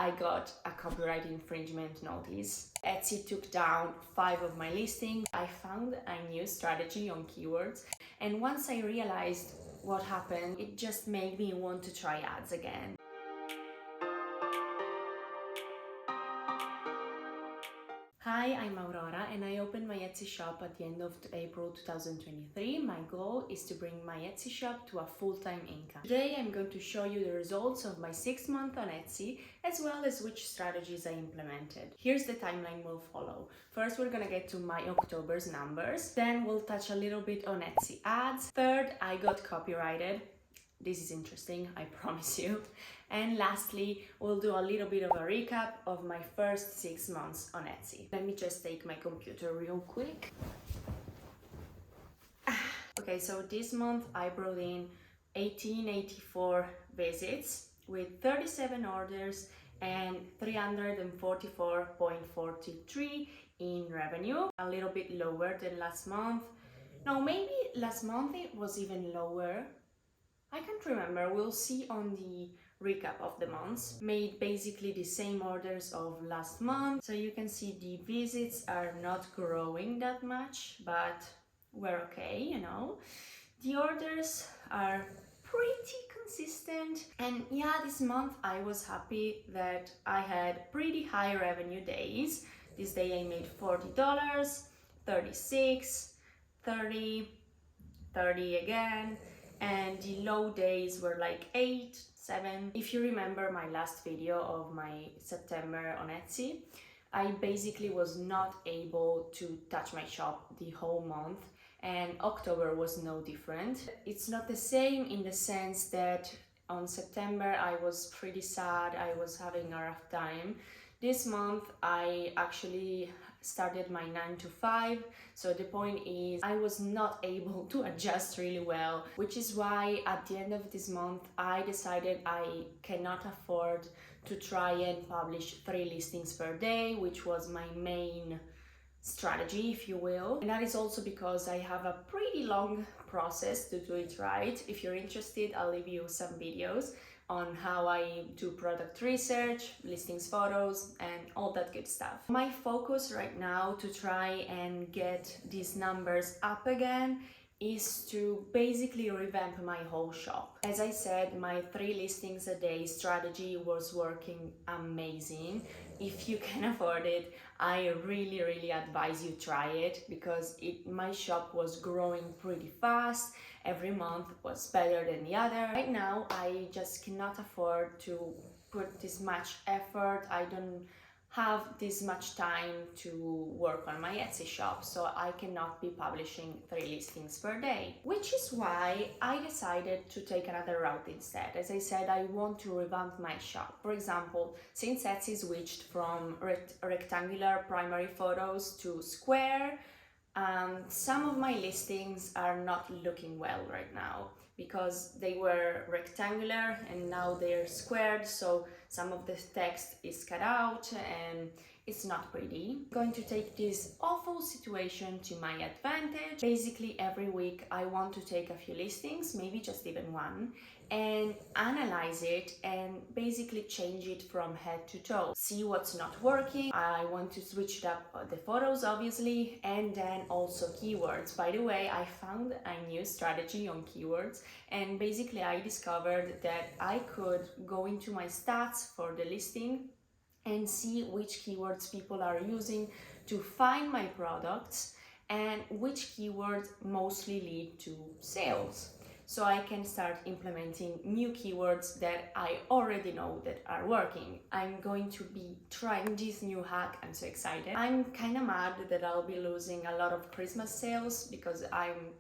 I got a copyright infringement notice. Etsy took down 5 of my listings. I found a new strategy on keywords, and once I realized what happened, it just made me want to try ads again. Hi, I'm Aurora and I opened my Etsy shop at the end of April 2023. My goal is to bring my Etsy shop to a full-time income. Today I'm going to show you the results of my 6 month on Etsy, as well as which strategies I implemented. Here's the timeline we'll follow. First, we're gonna get to my October's numbers. Then we'll touch a little bit on Etsy ads. Third, I got copyrighted. This is interesting, I promise you. And lastly, we'll do a little bit of a recap of my first 6 months on Etsy. Let me just take my computer real quick. Okay, so this month I brought in 1884 visits with 37 orders and 344.43 in revenue. A little bit lower than last month. No, maybe last month it was even lower. I can't remember, we'll see on the recap of the months. Made basically the same orders of last month, so you can see the visits are not growing that much, but we're okay, you know. The orders are pretty consistent, and yeah, this month I was happy that I had pretty high revenue days. This day I made $40, 36, 30, 30 again, and the low days were like 8, 7. If you remember my last video of my September on Etsy, I basically was not able to touch my shop the whole month, and October was no different. It's not the same in the sense that on September I was pretty sad, I was having a rough time. This month I actually started my 9 to 5, so the point is I was not able to adjust really well, which is why at the end of this month I decided I cannot afford to try and publish 3 listings per day, which was my main strategy, if you will. And that is also because I have a pretty long process to do it right. If you're interested, I'll leave you some videos on how I do product research, listings photos, and all that good stuff. My focus right now to try and get these numbers up again is to basically revamp my whole shop. As I said, my 3 listings a day strategy was working amazing. If you can afford it, I really advise you try it, because my shop was growing pretty fast. Every month was better than the other. Right now, I just cannot afford to put this much effort. I don't have this much time to work on my Etsy shop, so I cannot be publishing 3 listings per day, which is why I decided to take another route instead. As I said, I want to revamp my shop. For example, since Etsy switched from rectangular primary photos to square, some of my listings are not looking well right now because they were rectangular and now they're squared, so some of the text is cut out and it's not pretty. I'm going to take this awful situation to my advantage. Basically every week I want to take a few listings, maybe just even one, and analyze it and basically change it from head to toe. See what's not working. I want to switch up the photos obviously, and then also keywords. By the way, I found a new strategy on keywords, and basically I discovered that I could go into my stats for the listing and see which keywords people are using to find my products and which keywords mostly lead to sales. So I can start implementing new keywords that I already know that are working. I'm going to be trying this new hack. I'm so excited. I'm kind of mad that I'll be losing a lot of Christmas sales because I'm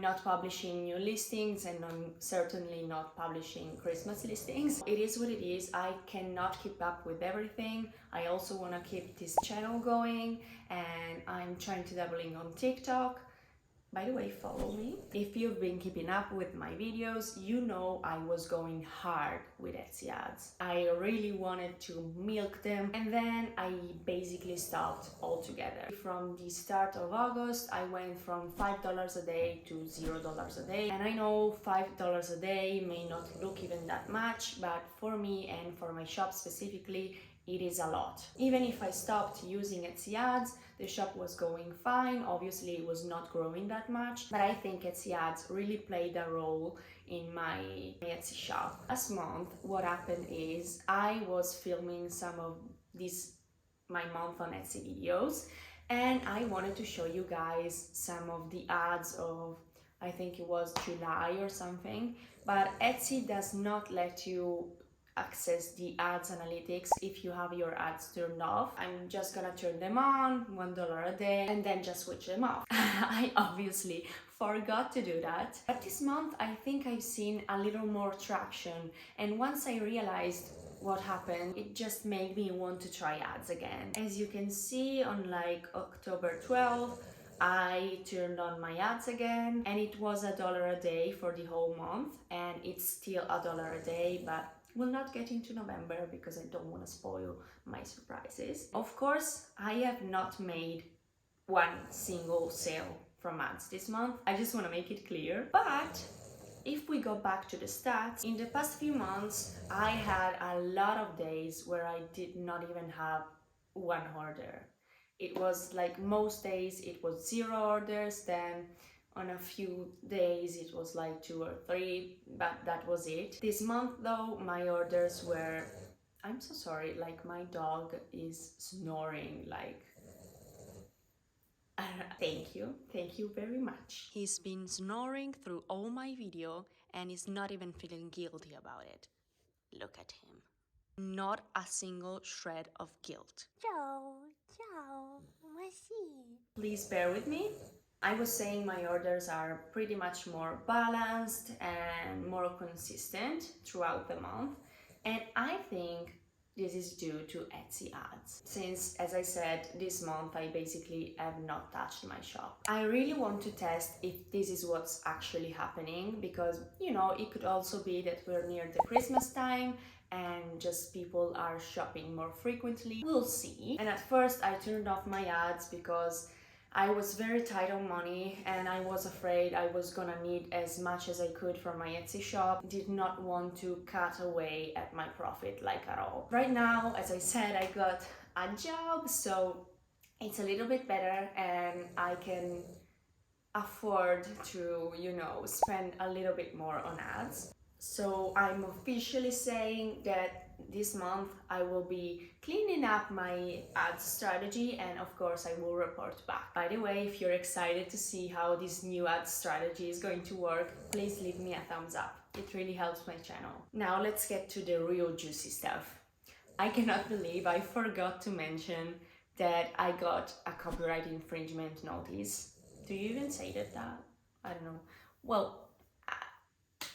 not publishing new listings, and I'm certainly not publishing Christmas listings. It is what it is. I cannot keep up with everything. I also want to keep this channel going, and I'm trying to dabbling on TikTok. By the way, follow me. If you've been keeping up with my videos, you know I was going hard with Etsy ads. I really wanted to milk them, and then I basically stopped altogether. From the start of August, I went from $5 a day to $0 a day. And I know $5 a day may not look even that much, but for me and for my shop specifically, it is a lot. Even if I stopped using Etsy ads, the shop was going fine. Obviously, it was not growing that much, but I think Etsy ads really played a role in my Etsy shop. Last month, what happened is I was filming some of my month on Etsy videos, and I wanted to show you guys some of the ads of, I think it was July or something, but Etsy does not let you access the ads analytics if you have your ads turned off. I'm just gonna turn them on, $1 a day, and then just switch them off. I obviously forgot to do that, but this month I think I've seen a little more traction, and once I realized what happened, it just made me want to try ads again. As you can see, on like October 12th, I turned on my ads again, and it was $1 a day for the whole month, and it's still $1 a day, but we'll not get into November because I don't want to spoil my surprises. Of course, I have not made one single sale from ads this month. I just want to make it clear. But if we go back to the stats, in the past few months, I had a lot of days where I did not even have one order. It was like most days it was 0 orders, then on a few days it was like 2 or 3, but that was it. This month though, my orders were, I'm so sorry, like my dog is snoring like, thank you very much. He's been snoring through all my video and is not even feeling guilty about it. Look at him. Not a single shred of guilt. Ciao, ciao, voici. Please bear with me. I was saying my orders are pretty much more balanced and more consistent throughout the month, and I think this is due to Etsy ads. Since, as I said, this month I basically have not touched my shop. I really want to test if this is what's actually happening, because, you know, it could also be that we're near the Christmas time and just people are shopping more frequently. We'll see. And at first I turned off my ads because I was very tight on money and I was afraid I was gonna need as much as I could from my Etsy shop. Did not want to cut away at my profit like at all. Right now, as I said, I got a job, so it's a little bit better and I can afford to, you know, spend a little bit more on ads. So I'm officially saying that this month I will be cleaning up my ad strategy, and of course I will report back. By the way, if you're excited to see how this new ad strategy is going to work, please leave me a thumbs up. It really helps my channel. Now let's get to the real juicy stuff. I cannot believe I forgot to mention that I got a copyright infringement notice. Do you even say that? I don't know. Well,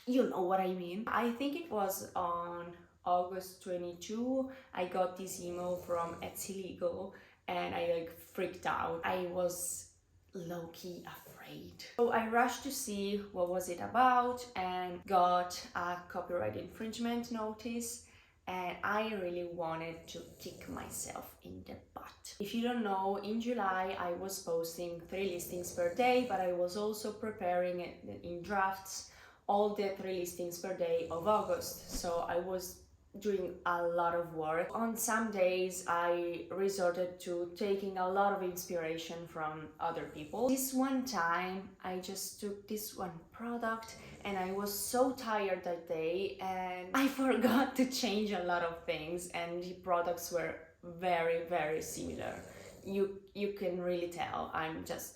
you know what I mean. I think it was on August 22, I got this email from Etsy Legal and I like freaked out. I was low-key afraid. So I rushed to see what was it about and got a copyright infringement notice, and I really wanted to kick myself in the butt. If you don't know, in July I was posting 3 listings per day, but I was also preparing it in drafts all the 3 listings per day of August. So I was doing a lot of work. On some days I resorted to taking a lot of inspiration from other people. This one time I just took this one product and I was so tired that day and I forgot to change a lot of things, and the products were very similar. You can really tell. I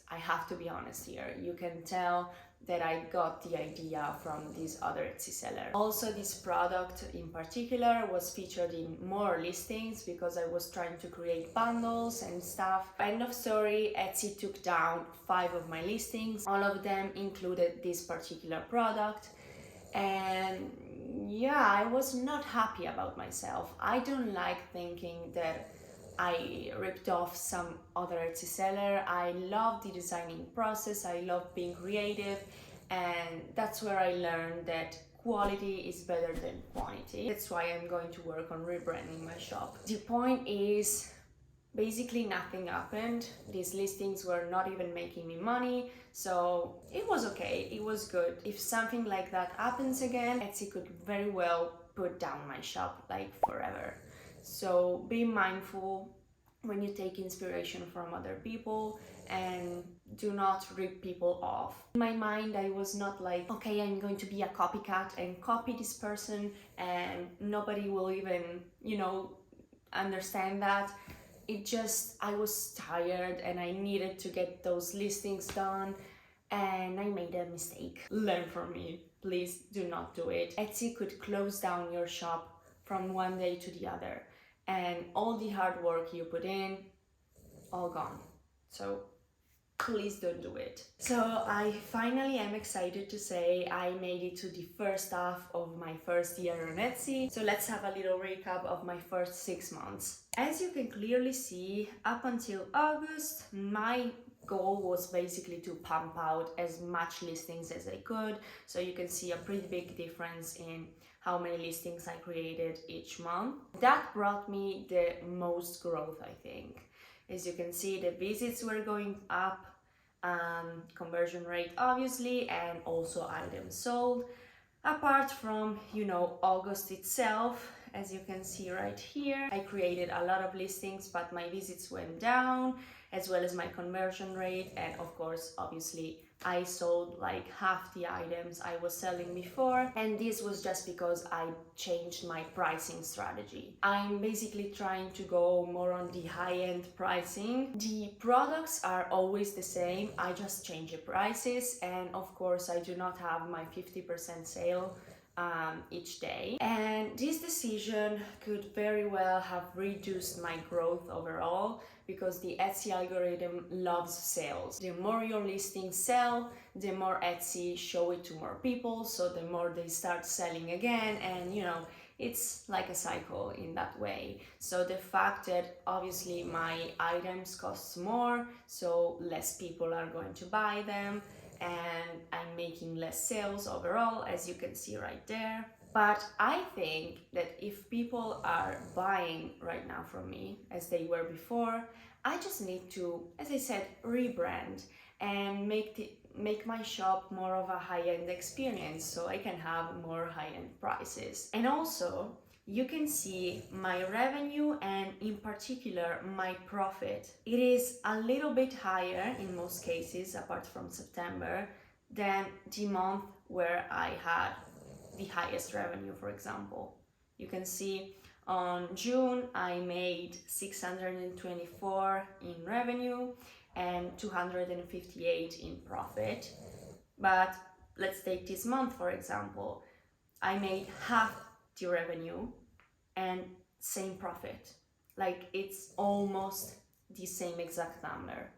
have to be honest here. You can tell that I got the idea from this other Etsy seller. Also, this product in particular was featured in more listings because I was trying to create bundles and stuff. End of story, Etsy took down 5 of my listings. All of them included this particular product, and yeah, I was not happy about myself. I don't like thinking that I ripped off some other Etsy seller. I love the designing process, I love being creative, and that's where I learned that quality is better than quantity. That's why I'm going to work on rebranding my shop. The point is, basically nothing happened. These listings were not even making me money, so it was okay, it was good. If something like that happens again, Etsy could very well put down my shop like forever. So be mindful when you take inspiration from other people and do not rip people off. In my mind, I was not like, okay, I'm going to be a copycat and copy this person and nobody will even, understand that. It just, I was tired and I needed to get those listings done and I made a mistake. Learn from me, please do not do it. Etsy could close down your shop from one day to the other and all the hard work you put in, all gone. So please don't do it. So I finally am excited to say I made it to the first half of my first year on Etsy. So let's have a little recap of my first 6 months. As you can clearly see, up until August, my goal was basically to pump out as much listings as I could. So you can see a pretty big difference in how many listings I created each month. That brought me the most growth, I think. As you can see, the visits were going up, conversion rate obviously, and also items sold. Apart from, August itself, as you can see right here, I created a lot of listings, but my visits went down, as well as my conversion rate, and of course, obviously, I sold like half the items I was selling before, and this was just because I changed my pricing strategy. I'm basically trying to go more on the high-end pricing. The products are always the same, I just change the prices, and of course I do not have my 50% sale each day. And this decision could very well have reduced my growth overall, because the Etsy algorithm loves sales. The more your listings sell, the more Etsy show it to more people, so the more they start selling again, and it's like a cycle in that way. So the fact that obviously my items cost more, so less people are going to buy them, and I'm making less sales overall, as you can see right there. But I think that if people are buying right now from me as they were before, I just need to, as I said, rebrand and make my shop more of a high-end experience, so I can have more high-end prices. And also, you can see my revenue and in particular my profit. It is a little bit higher in most cases, apart from September, than the month where I had the highest revenue, for example. You can see on June I made 624 in revenue and 258 in profit. But let's take this month, for example. I made half the revenue and same profit. Like, it's almost the same exact number.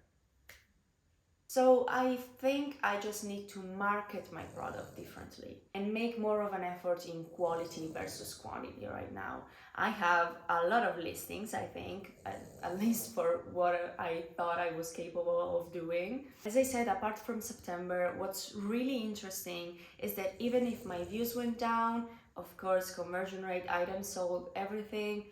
So I think I just need to market my product differently and make more of an effort in quality versus quantity right now. I have a lot of listings, I think, at least for what I thought I was capable of doing. As I said, apart from September, what's really interesting is that even if my views went down, of course, conversion rate, items sold, everything,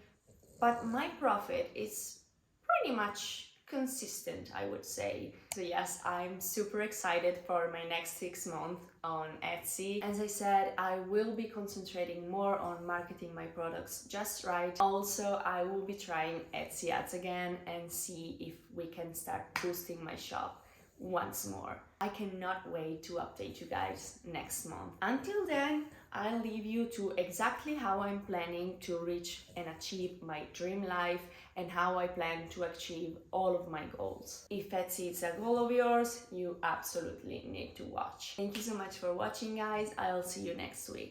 but my profit is pretty much consistent, I would say. So yes, I'm super excited for my next 6 months on Etsy. As I said, I will be concentrating more on marketing my products just right. Also, I will be trying Etsy ads again and see if we can start boosting my shop once more. I cannot wait to update you guys next month. Until then, I'll leave you to exactly how I'm planning to reach and achieve my dream life and how I plan to achieve all of my goals. If Etsy is a goal of yours, you absolutely need to watch. Thank you so much for watching, guys. I'll see you next week.